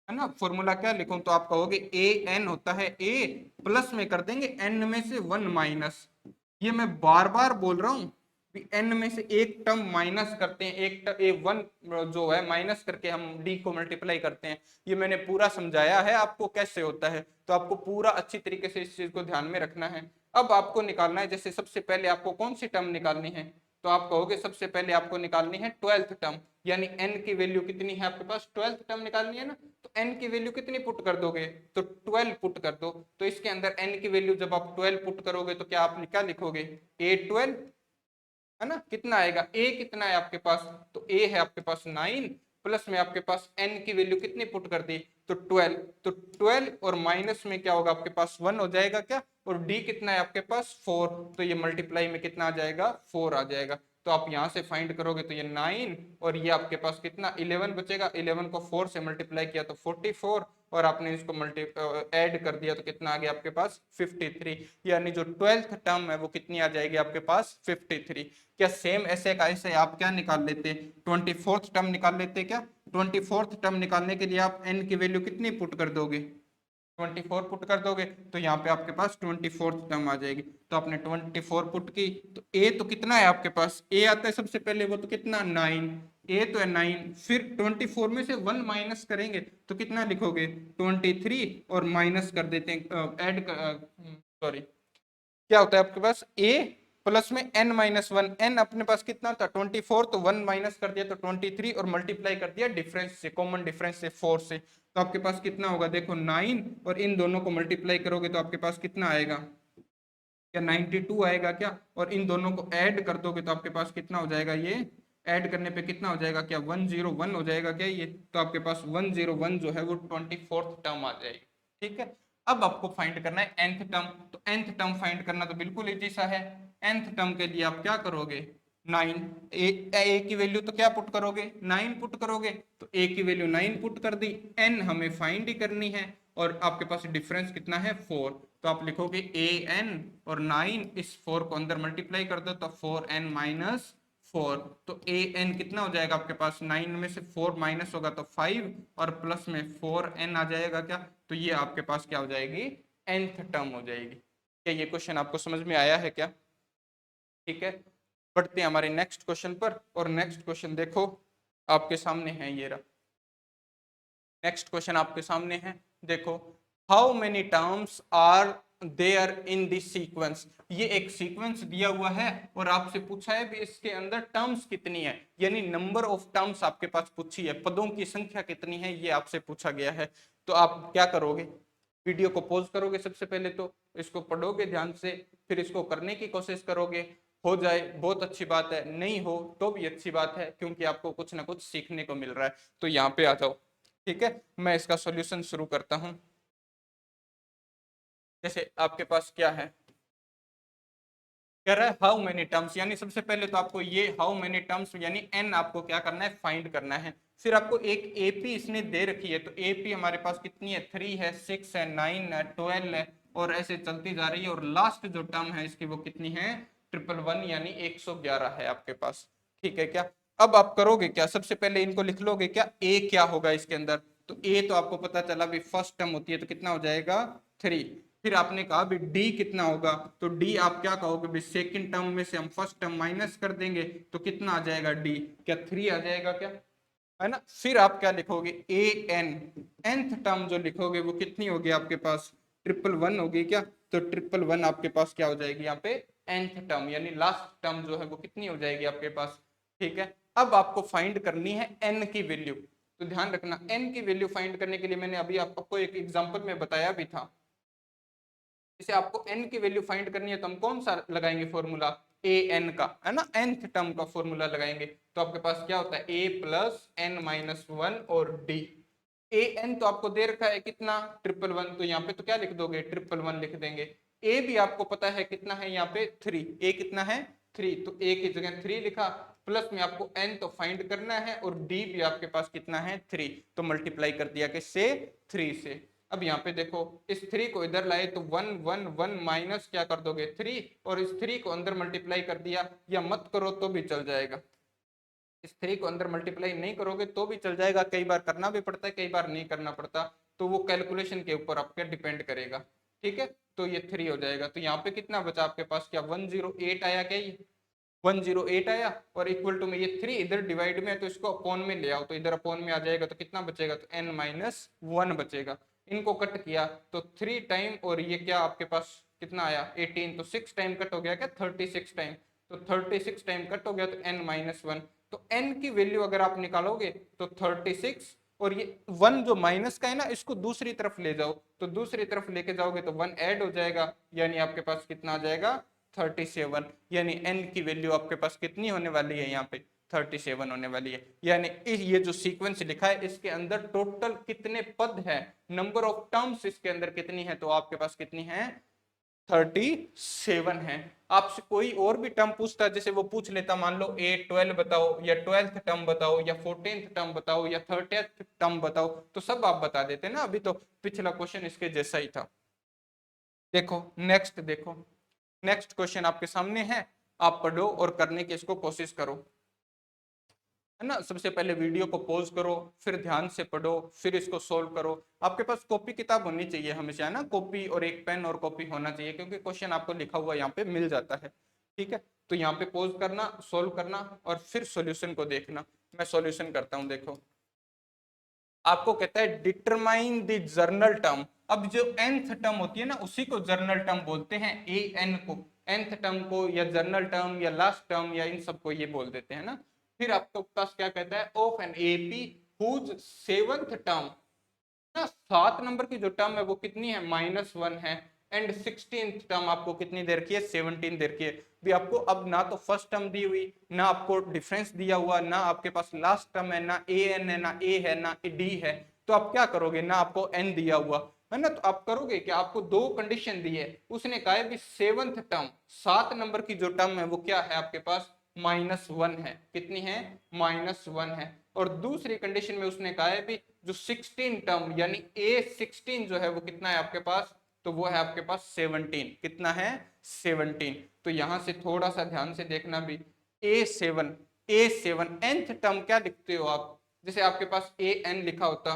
है ना, फॉर्मूला क्या लिखूं, तो आप कहोगे ए एन होता है ए, प्लस में कर देंगे एन में से 1 माइनस। ये मैं बार बार बोल रहा हूं, एन में से एक टर्म माइनस करते हैं, एक टर्म ए वन जो है माइनस करके हम डी को मल्टीप्लाई करते हैं। ये मैंने पूरा समझाया है आपको कैसे होता है, तो आपको पूरा अच्छी तरीके से इस चीज को ध्यान में रखना है। अब आपको निकालना है, जैसे सबसे पहले आपको कौन सी टर्म निकालनी है, तो आप कहोगे सबसे पहले आपको निकालनी है 12th टर्म, यानी n की वैल्यू कितनी है आपके पास, 12th टर्म निकालनी है ना, तो n की वैल्यू कितनी पुट कर दोगे, तो 12 पुट कर दो। तो इसके अंदर n की वैल्यू जब आप 12 पुट करोगे तो क्या आप क्या लिखोगे, a12, है ना, कितना आएगा, a कितना है आपके पास, तो a है आपके पास 9, प्लस में आपके पास n की वैल्यू कितनी पुट कर दी, तो 12, तो 12 और माइनस में क्या होगा आपके पास 1 हो जाएगा क्या, और d कितना है आपके पास 4, तो ये मल्टीप्लाई में कितना आ जाएगा 4 आ जाएगा। तो आप यहां से फाइंड करोगे तो ये 9 और ये आपके पास कितना 11 बचेगा, 11 को 4 से मल्टीप्लाई किया तो 44, और आपने इसको मल्टी ऐड कर दिया तो कितना आ गया आपके पास 53, यानी जो 12th टर्म है वो कितनी आ जाएगी आपके पास 53। क्या सेम ऐसे का ऐसे आप क्या निकाल लेते, 24th टर्म निकाल लेते क्या, 24th टर्म निकालने के लिए आप n की वैल्यू कितनी पुट कर दोगे, 24 पुट कर दोगे, तो यहाँ पे आपके पास 24th टर्म आ जाएगी। तो आपने 24 पुट की, तो a तो कितना है आपके पास, a आता है सबसे पहले, वो तो कितना 9, a तो है 9, फिर 24 में से 1 माइनस करेंगे तो कितना लिखोगे 23, और माइनस कर देते हैं ऐड, सॉरी क्या होता है आपके पास a प्लस में n-1, n अपने पास कितना था 24, तो 1 माइनस कर दिया तो 23, और मल्टीप्लाई कर दिया डिफरेंस से, कॉमन डिफरेंस से 4 से, तो आपके पास कितना होगा देखो 9, और इन दोनों को मल्टीप्लाई करोगे तो आपके पास कितना आएगा, क्या 92 आएगा क्या, और इन दोनों को ऐड कर दोगे तो आपके पास कितना हो जाएगा, ये ऐड करने पे कितना हो जाएगा, क्या 101 हो जाएगा क्या ये, तो आपके पास 101 जो है वो 24th टर्म आ जाएगी। ठीक है, अब आपको फाइंड करना है nth टर्म, तो nth टर्म फाइंड करना तो बिल्कुल इजी सा है। nth टर्म के लिए आप क्या करोगे, 9, ए की वैल्यू तो क्या पुट करोगे 9 पुट करोगे, तो a की वैल्यू 9 पुट कर दी, n हमें फाइंड ही करनी है, और आपके पास डिफरेंस कितना है 4, तो आप लिखोगे an, और 9 इस 4 को अंदर मल्टीप्लाई कर दो तो 4n-4, तो an कितना हो जाएगा आपके पास, 9 में से 4 माइनस होगा तो 5, और प्लस में 4n आ जाएगा क्या, तो ये आपके पास क्या हो जाएगी nth टर्म हो जाएगी। क्या ये क्वेश्चन आपको समझ में आया है क्या, ठीक है, बढ़ते हैं हमारे नेक्स्ट क्वेश्चन पर, और नेक्स्ट क्वेश्चन देखो आपके सामने है, ये रहा नेक्स्ट क्वेश्चन आपके सामने है, देखो how many terms are there in this sequence, ये एक सीक्वेंस दिया हुआ है और आपसे पूछा है भी इसके अंदर टर्म्स कितनी है, यानी नंबर ऑफ टर्म्स आपके पास पूछी है, पदों की संख्या कितनी है ये आपसे पूछा गया है। तो आप क्या करोगे, वीडियो को पॉज करोगे सबसे पहले, तो इसको पढ़ोगे ध्यान से, फिर इसको करने की कोशिश करोगे, हो जाए बहुत अच्छी बात है, नहीं हो तो भी अच्छी बात है, क्योंकि आपको कुछ ना कुछ सीखने को मिल रहा है। तो यहाँ पे आ जाओ, ठीक है, मैं इसका सॉल्यूशन शुरू करता हूं। जैसे आपके पास क्या है, कह रहा है हाउ मेनी टर्म्स, यानी सबसे पहले तो आपको ये हाउ मेनी टर्म्स यानी n आपको क्या करना है फाइंड करना है। फिर आपको एक एपी इसने दे रखी है, तो एपी हमारे पास कितनी है 3 है, 6 है, 9 है, 12 है, और ऐसे चलती जा रही है, और लास्ट जो टर्म है इसकी वो कितनी है 111, यानी 111 है आपके पास। ठीक है क्या, अब आप करोगे क्या, सबसे पहले इनको लिख लोगे क्या, ए क्या होगा इसके अंदर, तो ए तो आपको पता चला भी फर्स्ट टर्म होती है, तो कितना हो जाएगा 3। फिर आपने कहा भी डी कितना होगा, तो डी आप क्या कहोगे भी सेकंड टर्म में से हम फर्स्ट टर्म माइनस कर देंगे तो कितना आ जाएगा डी, क्या 3 आ जाएगा क्या, है ना। फिर आप क्या लिखोगे ए एन, nth टर्म जो लिखोगे वो कितनी होगी आपके पास 111 होगी क्या, तो 111 आपके पास क्या हो जाएगी यहाँ पे nth टर्म, यानी लास्ट टर्म जो है वो कितनी हो जाएगी आपके पास। ठीक है, अब आपको फाइंड करनी है n की वैल्यू, तो ध्यान रखना n की वैल्यू फाइंड करने के लिए मैंने अभी आपको एक एग्जांपल में बताया भी था, जैसे आपको n की वैल्यू फाइंड करनी है तो हम कौन सा लगाएंगे फॉर्मूला, ए एन का, है ना, nth टर्म का फॉर्मूला लगाएंगे, तो आपके पास क्या होता है a प्लस n-1 और d, ए एन तो आपको दे रखा है कितना 111, तो यहाँ पे तो क्या लिख दोगे 111 लिख देंगे। ए भी आपको पता है कितना है यहाँ पे 3, ए कितना है 3, तो ए की जगह 3 लिखा, प्लस में आपको एन तो फाइंड करना है, और डी भी आपके पास कितना है 3, तो मल्टीप्लाई कर दिया किससे 3 से। अब यहाँ पे देखो इस 3 को इधर लाए तो 1 1 1 माइनस क्या कर दोगे 3, और इस 3 को अंदर मल्टीप्लाई कर दिया, या मत करो तो भी चल जाएगा, इस 3 को अंदर मल्टीप्लाई नहीं करोगे तो भी चल जाएगा, कई बार करना भी पड़ता है कई बार नहीं करना पड़ता, तो वो कैलकुलेशन के ऊपर आपके डिपेंड करेगा। ठीक है, तो ये 3 हो जाएगा, तो यहाँ पे कितना बचा आपके पास, क्या 108 आया, क्या ये 108 आया, और इक्वल टू में ये 3 इधर डिवाइड में है तो इसको अपॉन में ले आओ, तो इधर अपॉन में आ जाएगा, तो कितना बचेगा, तो n-1 बचेगा। इनको कट किया तो 3 टाइम, और ये क्या आपके पास कितना आया 18, तो 6 टाइम कट हो गया क्या 36 टाइम, तो 36 टाइम कट हो गया तो n-1, तो n की वैल्यू अगर आप निकालोगे तो 36, और ये 1 जो माइनस का है ना इसको दूसरी तरफ ले जाओ, तो दूसरी तरफ लेके जाओगे तो 1 ऐड हो जाएगा, यानी आपके पास कितना आ जाएगा 37, यानी n की वैल्यू आपके पास कितनी होने वाली है यहाँ पे 37 होने वाली है। यानी ये जो सीक्वेंस लिखा है इसके अंदर टोटल कितने पद है, नंबर ऑफ टर्म्स इसके अंदर कितनी है, तो आपके पास कितनी है 37 है। आपसे कोई और भी टर्म पूछता जैसे वो पूछ लेता मान लो A12 बताओ या 12th टर्म बताओ या 14th टर्म बताओ या 30th टर्म बताओ, तो सब आप बता देते ना, अभी तो पिछला क्वेश्चन इसके जैसा ही था। देखो नेक्स्ट क्वेश्चन आपके सामने है, आप पढ़ो और करने की इसको कोशिश करो, है ना। सबसे पहले वीडियो को पॉज करो, फिर ध्यान से पढ़ो, फिर इसको सोल्व करो। आपके पास कॉपी किताब होनी चाहिए हमेशा, है ना, कॉपी और एक पेन और कॉपी होना चाहिए, क्योंकि क्वेश्चन आपको लिखा हुआ यहाँ पे मिल जाता है। ठीक है, तो यहाँ पे पॉज करना, सोल्व करना और फिर सॉल्यूशन को देखना। मैं सॉल्यूशन करता हूँ। देखो आपको कहता है डिटरमाइन द जर्नल टर्म। अब जो nth टर्म होती है ना उसी को जर्नल टर्म बोलते हैं, an को, nth टर्म को या जर्नल टर्म या लास्ट टर्म या इन सबको ये बोल देते हैं ना। फिर आपके पास क्या कहता है of an AP whose seventh term ना, 7 नंबर की जो टर्म है वो कितनी है -1 है, एंड 16th टर्म आपको कितनी दे रखी है 17 दे रखी है। भी आपको अब ना तो फर्स्ट टर्म दी हुई, ना आपको डिफरेंस दिया हुआ, ना आपके पास लास्ट टर्म है, ना ए एन है, ना ए है, ना डी है, तो आप क्या करोगे, ना आपको एन दिया हुआ है ना, तो आप करोगे कि आपको दो कंडीशन दी है, उसने कहा है भी सेवंथ टर्म 7 नंबर की जो टर्म है वो क्या है आपके पास -1 है, कितनी है -1 है। और दूसरी कंडीशन में उसने कहा है भी जो 16 टर्म यानी A16 जो है वो कितना है आपके पास, तो वो है आपके पास 17, कितना है 17। तो यहां से थोड़ा सा ध्यान से देखना भी, A7 nth टर्म क्या लिखते हो आप, जैसे आपके पास AN लिखा होता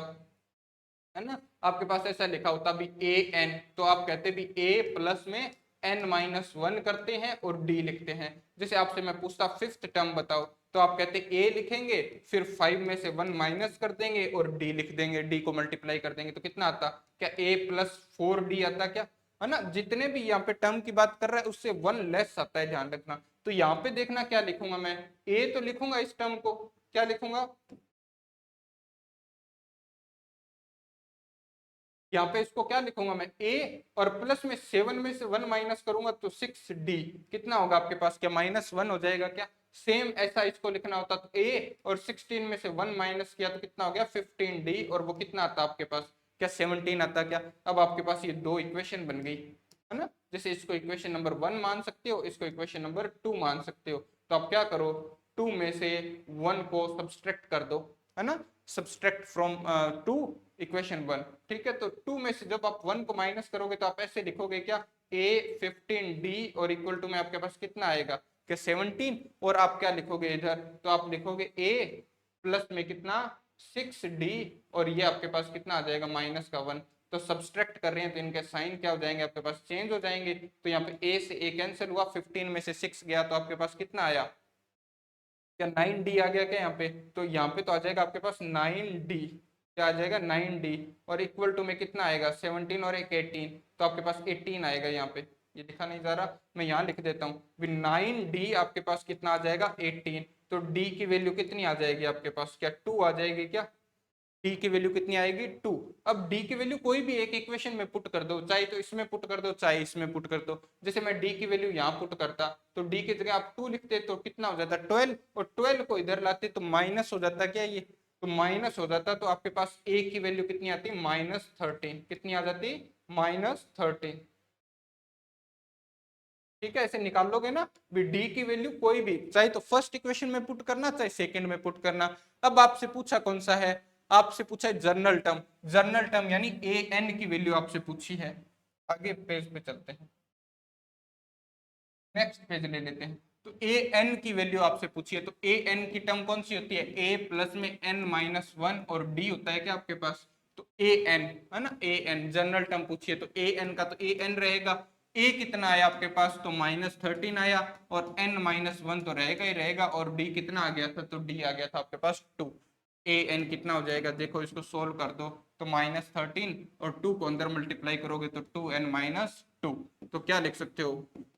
है ना, आपके पास ऐसा लिखा होता भी AN, तो आप कहते भी A प्लस में n-1 करते हैं और D लिखते हैं। जैसे आपसे मैं पूछता फिफ्थ टर्म बताओ, तो आप कहते A लिखेंगे, फिर 5 में से 1 माइनस कर देंगे और D लिख देंगे, D को मल्टीप्लाई कर देंगे, तो कितना आता, क्या A प्लस 4D आता क्या, है ना। जितने भी यहाँ पे टर्म की बात कर रहा है उससे 1 लेस आता है, ध्यान रखना। तो यहाँ पे देखना क्या लिखूंगा मैं, A तो लिखूंगा इस टर्म को, क्या लिखूंगा यहाँ पे, इसको क्या लिखूंगा मैं A, और प्लस में 7 में से 1 माइनस करूंगा तो 6D, कितना होगा आपके पास, क्या -1 हो जाएगा क्या। सेम ऐसा इसको लिखना होता तो A और 16 में से 1 माइनस किया तो कितना हो गया 15D, और वो कितना आता आपके पास, क्या 17 आता क्या। अब आपके पास ये दो इक्वेशन बन गई, है ना। जैसे इसको इक्वेशन नंबर 1 मान सकते हो, इसको इक्वेशन नंबर 2 मान सकते हो। तो आप क्या करो, 2 में से 1 को सब्सट्रैक्ट कर दो, है ना, सब्सट्रैक्ट फ्रॉम 2 इक्वेशन 1। ठीक है, तो 2 में से जब आप 1 को माइनस करोगे तो आप ऐसे लिखोगे क्या A15D, और इक्वल टू में आपके पास कितना आएगा, क्या 17, और आप क्या लिखोगे इधर, तो आप लिखोगे A प्लस में कितना 6D, और ये आपके पास कितना आ जाएगा -1। तो सब्सट्रैक्ट कर रहे हैं तो इनके साइन क्या हो जाएंगे आपके पास, चेंज हो जाएंगे। तो यहाँ पे A से A कैंसिल हुआ, 15 में से 6 गया तो आपके पास कितना आया, क्या 9D आ गया क्या यहाँ पे, तो यहाँ पे तो आ जाएगा आपके पास 9D, क्या आ जाएगा 9D, और इक्वल टू में कितना आएगा 17 और एक 18, तो आपके पास 18 आएगा यहाँ पे। ये लिखा नहीं जा रहा, मैं यहाँ लिख देता हूँ, 9D आपके पास कितना आ जाएगा 18, तो D की वैल्यू कितनी आ जाएगी आपके पास, क्या 2 आ जाएगी क्या, डी की वैल्यू कितनी आएगी 2। अब डी की वैल्यू कोई भी एक इक्वेशन में पुट कर दो, चाहे तो इसमें पुट कर दो चाहे इसमें पुट कर दो। जैसे मैं डी की वैल्यू यहाँ पुट करता तो डी की जगह आप 2 लिखते तो कितना हो जाता 12, और 12 को इधर लाते तो माइनस हो जाता क्या ये, तो माइनस हो जाता, तो आपके पास ए की वैल्यू कितनी आती -13, कितनी आ जाती -13। ठीक है, ऐसे निकाल लोगे ना भी डी की वैल्यू कोई भी, चाहे तो फर्स्ट इक्वेशन में पुट करना चाहे सेकंड में पुट करना। अब आपसे पूछा कौन सा है, आपसे पूछा है जर्नल टर्म, जर्नल टर्म यानी ए एन की वैल्यू आपसे पूछी है। आगे पेज पे चलते हैं, नेक्स्ट पेज ले लेते हैं। तो ए एन की वैल्यू आपसे पूछी है, तो ए एन की टर्म कौन सी होती है, ए प्लस में n-1 और डी होता है क्या आपके पास, तो ए एन, है ना, ए एन जनरल टर्म पूछी है, तो ए एन का तो ए एन रहेगा। ए कितना आया आपके पास, तो -13 आया, और n-1 तो रहेगा ही रहेगा, और डी कितना आ गया था, तो डी आ गया था आपके पास 2। ए एन कितना हो जाएगा, देखो इसको सोल्व कर दो तो -13 और 2 को अंदर मल्टीप्लाई करोगे तो 2n-2। तो क्या लिख सकते हो,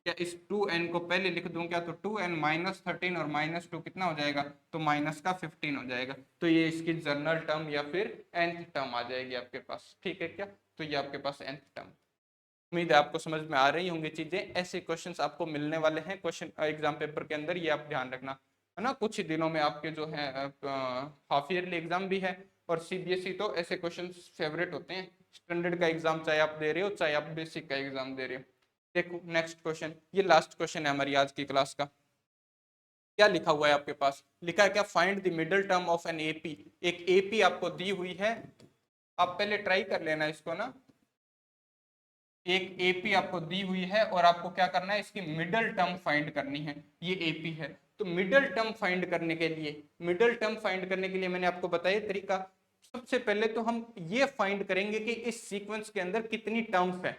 क्या इस 2n को पहले लिख दूं क्या, तो 2n-13 और -2 कितना हो जाएगा, तो माइनस का 15 हो जाएगा। तो ये इसकी जनरल टर्म या फिर nth टर्म आ जाएगी आपके पास, ठीक है क्या। तो ये आपके पास nth टर्म। उम्मीद है आपको समझ में आ रही होंगी चीजें। ऐसे क्वेश्चंस आपको मिलने वाले हैं क्वेश्चन एग्जाम पेपर के अंदर, ये आप ध्यान रखना, है ना। कुछ ही दिनों में आपके जो है हाफ ईयरली एग्जाम भी है, और सीबीएसई तो ऐसे क्वेश्चंस फेवरेट होते हैं। स्टैंडर्ड का एग्जाम चाहे आप दे रहे हो, चाहे आप बेसिक का एग्जाम दे रहे हो। देखो नेक्स्ट क्वेश्चन, ये लास्ट क्वेश्चन है हमारी आज की क्लास का। क्या लिखा हुआ है आपके पास, लिखा है क्या, find the middle term of an AP. एक एपी आपको दी हुई है, आप पहले ट्राई कर लेना इसको ना। एक एपी आपको दी हुई है और आपको क्या करना है, इसकी मिडल टर्म फाइंड करनी है। ये एपी है, तो मिडल टर्म फाइंड करने के लिए, मिडल टर्म फाइंड करने के लिए मैंने आपको बताया तरीका। सबसे पहले तो हम ये फाइंड करेंगे कि इस सीक्वेंस के अंदर कितनी टर्म्स है।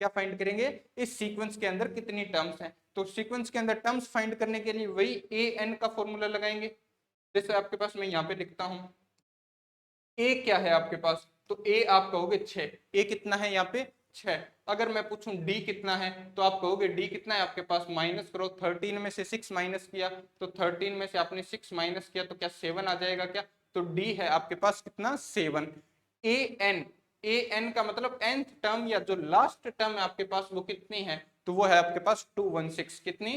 क्या फाइंड करेंगे, इस सीक्वेंस के अंदर कितनी टर्म्स हैं। तो सीक्वेंस के अंदर टर्म्स फाइंड करने के लिए वही ए एन का फॉर्मूला लगाएंगे। जैसे आपके पास मैं यहाँ पे लिखता हूं, ए क्या है आपके पास, तो ए आप कहोगे 6। ए कितना है यहाँ पे 6। अगर मैं पूछूं डी कितना है, तो आप कहोगे डी कितना है आपके पास, माइनस करो, 13 में से 6 माइनस किया, तो 13 में से आपने 6 माइनस किया तो क्या 7 आ जाएगा क्या। तो डी है आपके पास कितना 7। ए एन, ए एन का मतलब nth टर्म या जो लास्ट टर्म है आपके पास वो कितनी है, तो वो है आपके पास 216। कितनी,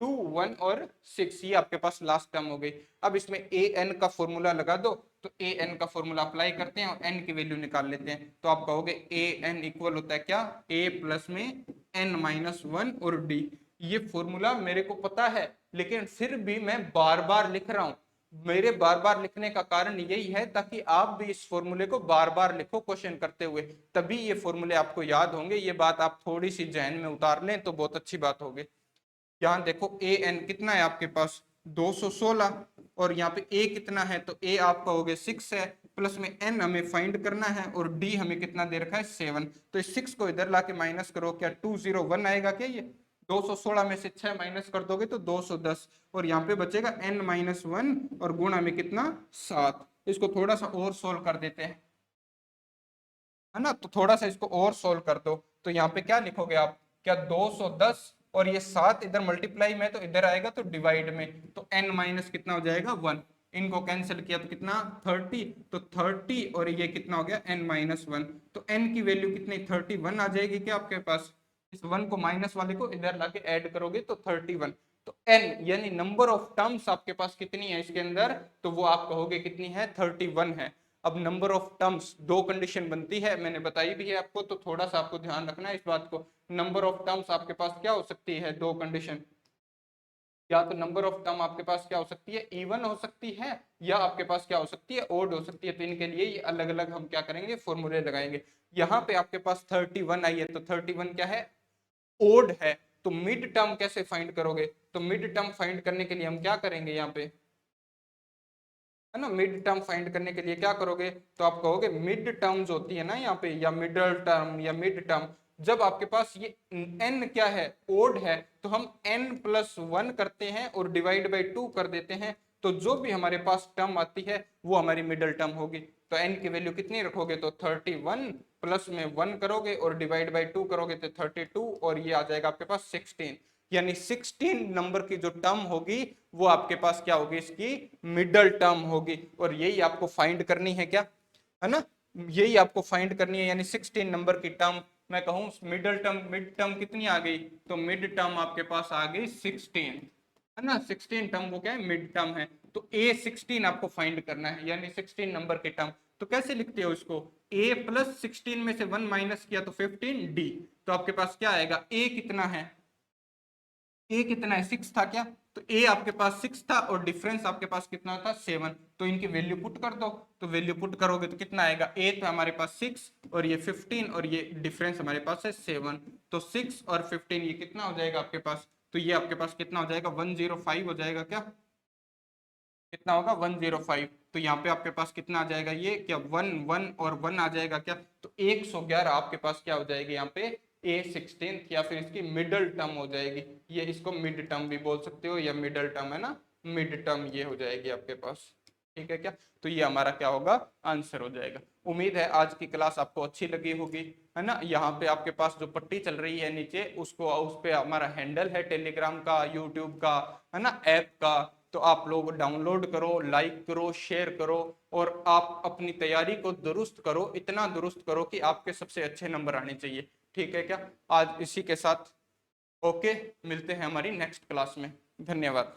2 1 और 6, ये आपके पास लास्ट टर्म हो गई। अब इसमें ए एन का फॉर्मूला लगा दो, तो ए एन का फॉर्मूला अप्लाई करते हैं और एन की वैल्यू निकाल लेते हैं। तो आप कहोगे ए एन इक्वल होता है क्या, ए प्लस में n-1 और डी। ये फॉर्मूला मेरे को पता है, लेकिन फिर भी मैं बार बार लिख रहा हूं। मेरे बार बार लिखने का कारण यही है ताकि आप भी इस फॉर्मूले को बार बार लिखो क्वेश्चन करते हुए, तभी ये फॉर्मूले आपको याद होंगे। ये बात आप थोड़ी सी जहन में उतार लें तो बहुत अच्छी बात होगी। यहाँ देखो ए एन कितना है आपके पास 216, और यहाँ पे ए कितना है, तो ए आप कहोगे 6 है, प्लस में एन हमें फाइंड करना है और डी हमें कितना दे रखा है 7। तो इस 6 को इधर लाके माइनस करो, क्या 201 आएगा क्या, ये 216 में से 6 माइनस कर दोगे तो 210, और यहाँ पे बचेगा n-1 और गुणा में कितना 7। इसको थोड़ा सा और सोल्व कर देते हैं, है ना। तो थोड़ा सा इसको और सोल्व कर दो, तो यहाँ पे क्या लिखोगे आप, क्या 210 और ये 7 इधर मल्टीप्लाई में तो इधर आएगा तो डिवाइड में, तो n माइनस कितना हो जाएगा 1। इनको कैंसिल किया तो कितना 30, तो 30 और ये कितना हो गया n-1। तो n की वैल्यू कितनी 31 आ जाएगी क्या आपके पास। इस 1 को माइनस वाले को इधर लाके ऐड करोगे तो 31। तो n यानी नंबर ऑफ टर्म्स आपके पास कितनी है इसके अंदर, तो वो आप कहोगे कितनी है 31 है। अब नंबर ऑफ टर्म्स दो कंडीशन बनती है, मैंने बताई भी है आपको, तो थोड़ा सा आपको ध्यान रखना है इस बात को। नंबर ऑफ टर्म्स आपके पास क्या हो सकती है, दो कंडीशन। या तो नंबर ऑफ टर्म आपके पास क्या हो सकती है, इवन हो सकती है, या आपके पास क्या हो सकती है, ओड हो सकती है। तो इनके लिए ये अलग अलग हम क्या करेंगे, फॉर्मूले लगाएंगे। यहाँ पे आपके पास 31 आई है, तो 31 क्या है, ओड है। तो मिड टर्म कैसे फाइंड करोगे, तो मिड टर्म फाइंड करने के लिए हम क्या करेंगे यहाँ पे, है ना। मिड टर्म फाइंड करने के लिए क्या करोगे, तो आप कहोगे मिड टर्म्स होती है ना यहाँ पे, या मिडल टर्म या मिड टर्म। जब आपके पास ये n क्या है, ओड है, तो हम n+1 करते हैं और डिवाइड बाई 2 कर देते हैं, तो जो भी हमारे पास टर्म आती है वो हमारी मिडल टर्म होगी। तो n की वैल्यू कितनी रखोगे, तो 31 प्लस में 1 करोगे और डिवाइड बाई 2 करोगे तो 32, और ये आ जाएगा आपके पास 16। यानी 16 नंबर की जो टर्म होगी वो आपके पास क्या होगी, इसकी मिडल टर्म होगी। और यही आपको फाइंड करनी है क्या, है ना, यही आपको फाइंड करनी है। यानी 16 नंबर की टर्म, मैं कहूं मिडल टर्म, मिड टर्म कितनी आ गई, तो मिड टर्म आपके पास आ गई 16, है ना। 16 टर्म वो क्या है, मिड टर्म है। तो ए 16 आपको फाइंड करना है, यानी 16 नंबर की टर्म। तो कैसे लिखते हो इसको, a प्लस 16 में से 1 माइनस किया तो 15 डी। तो आपके पास क्या आएगा, a कितना है, ए कितना है 6 था क्या, तो ए आपके पास 6 था और डिफरेंस आपके पास कितना था 7। तो इनकी वैल्यू पुट कर दो, तो वैल्यू पुट करोगे तो कितना आएगा, ए तो हमारे पास 6 और ये 15 और ये डिफरेंस हमारे पास है 7। तो 6 और 15 ये कितना हो जाएगा आपके पास, तो ये आपके पास कितना हो जाएगा 105 हो जाएगा क्या, कितना होगा 105। तो यहाँ पे आपके पास कितना आ जाएगा, ये क्या 1 1 और 1 आ जाएगा क्या, तो 111 आपके पास क्या हो जाएगी यहाँ पे A16, या फिर इसकी मिडल टर्म हो जाएगी। ये इसको मिड टर्म भी बोल सकते हो या मिडल टर्म, है ना, मिड टर्म ये हो जाएगी आपके पास। ठीक है क्या? तो ये हमारा क्या होगा, आंसर हो जाएगा। उम्मीद है आज की क्लास आपको अच्छी लगी होगी, है ना। यहाँ पे आपके पास जो पट्टी चल रही है नीचे, उसको उस पे हमारा हैंडल है टेलीग्राम का, यूट्यूब का, है ना, ऐप का। तो आप लोग डाउनलोड करो, लाइक करो, शेयर करो, और आप अपनी तैयारी को दुरुस्त करो, इतना दुरुस्त करो कि आपके सबसे अच्छे नंबर आने चाहिए। ठीक है क्या? आज इसी के साथ ओके, मिलते हैं हमारी नेक्स्ट क्लास में। धन्यवाद।